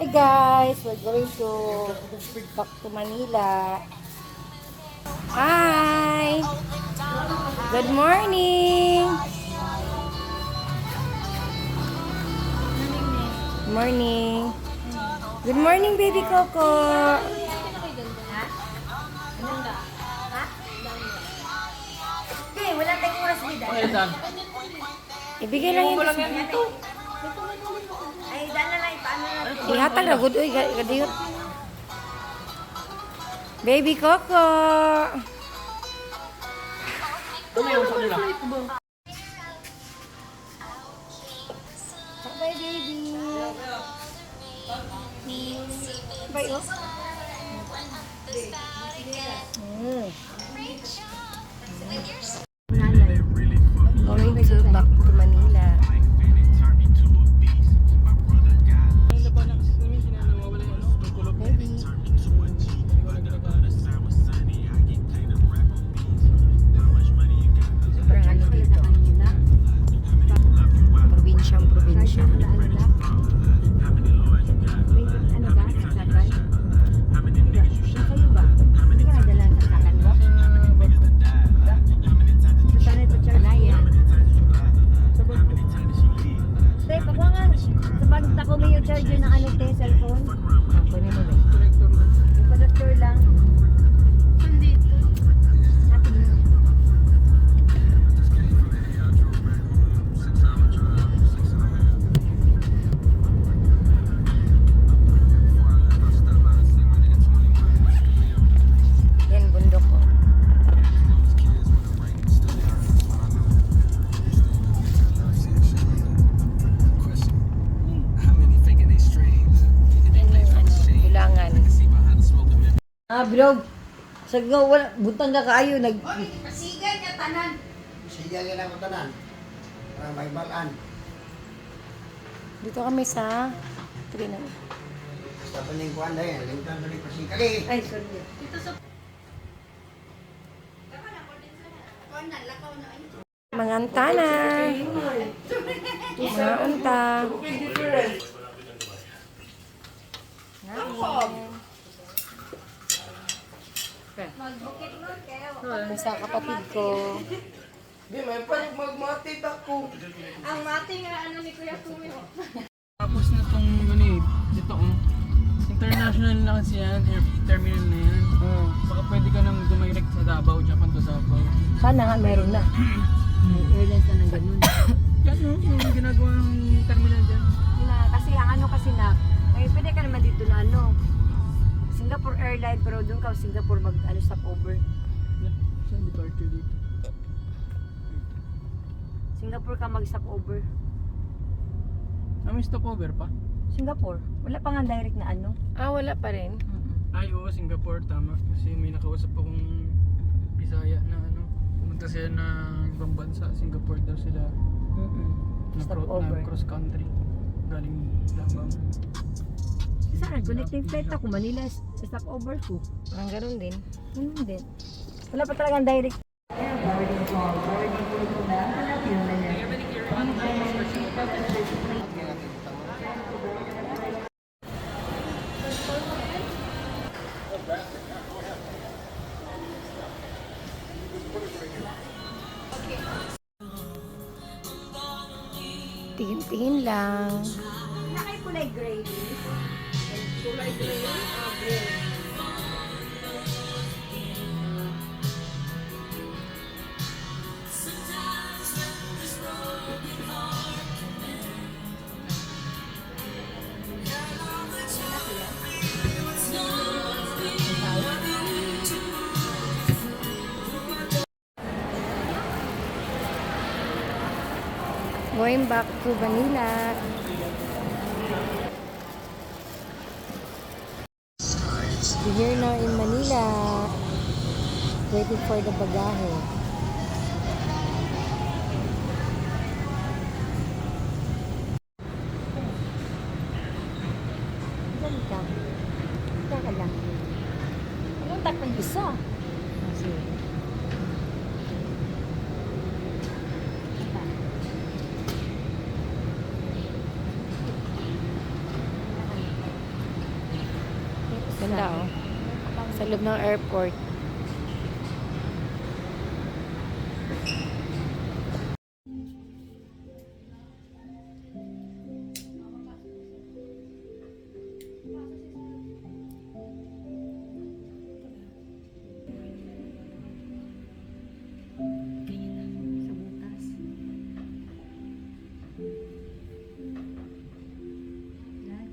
Hi guys, we're going to back to Manila. Hi! Good morning! Morning! Good morning, baby Coco! Okay, wala tayong oras dito. Ibigay lang yun. Ay, dala na, paano na? Ihatag na, good. Uy, gadiyot. Baby Coco! Bye, baby! Bye, oh. Going to back to Manila. Baby. Sobrang ano dito. Probinsyang probinsya. Ano ba? Saksakan? Sa'yo ba? Hindi ka nadala sa saksakan mo? Sa tanay to Charlaya. Tay, pakuha nga. Sa pagta ko may yung charger ng ano te, cellphone. Ako na mo ba? Yung connector lang. Nandito. Natin mo. Yan, bundok ko. Yan yung ano, Bilangan. Bilog. Sagno, wala. Buntang na kaayo. Siya lang ang tanan. Para may balaan. Dito kami sa Trinan. Basta pa ning kuan dahil. Lintan pa ning pasikali. Ay, sorry. Mga antana. Mga unta. Kami sa kapatid ko. Ang mati nga ano ni Kuya Kuya. Tapos na tong ano eh, dito international na kasi yan, air terminal na yan. Baka pwede ka nang dumirect sa Davao, Japan to Davao. Sana nga meron na. May airlines na ng ganun. Yan yung ginagawa ng terminal dyan. Kasi ang ano kasi na, ay pwede ka naman dito na ano, Singapore Airline, pero doon ka Singapore mag ano stopover. Yeah, sa departure dito. Singapore ka mag stopover. May stopover pa? Singapore. Wala pa nga direct na ano. Wala pa rin. Ay oo, Singapore, tama. Kasi may nakausap akong Bisaya na ano, pumunta sila na ibang bansa, Singapore daw sila. Stopover. Na cross country. Galing Davao. Saan? Connecting flight ako, Manila stopover ko. Parang ganun din. Ganun din. Wala pa talagang direct. Tingin-tingin lang. Nakay kulay gray. Kulay gray? Gray. Going back to Manila. We're here now in Manila. Waiting for the bagahe. Diyan ka. Diyan ka lang. Anong tak ng isa? Sige. ganda oh. Sa loob ng airport. Sa butas. Yan.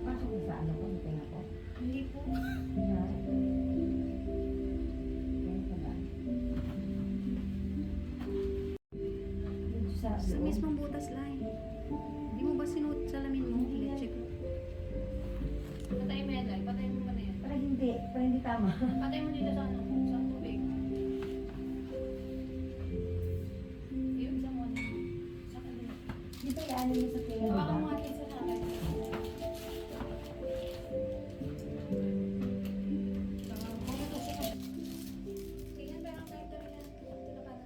Pasok mo sa ano ko, hintayin ako. Hindi po. Yan. Yan pa ba? Sa mismong butas lang. Hindi mo ba sinuot sa lamin mo? I-check mo. Patay mo yan, Lai. Patay mo ba na yan? Para hindi tama. Patay mo dito sa ano, sa tubig. Yung isang mo, sa kanila. Di ba yan yung sa kaya? Hawakan mo nga isa sa akin. Sige, pero ang title yan. Dito ka na.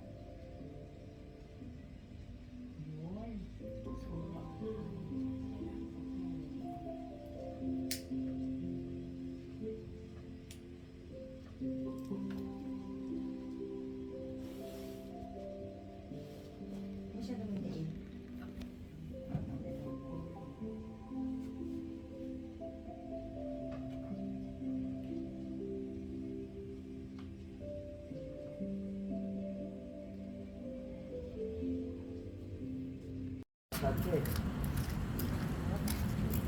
Masyado maliit.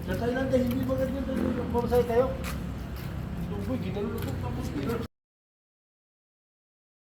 Sa Thailand hindi ba ganyan tayo? Pumasay tayo? Tuboy, ginalulog tapos ginalulog.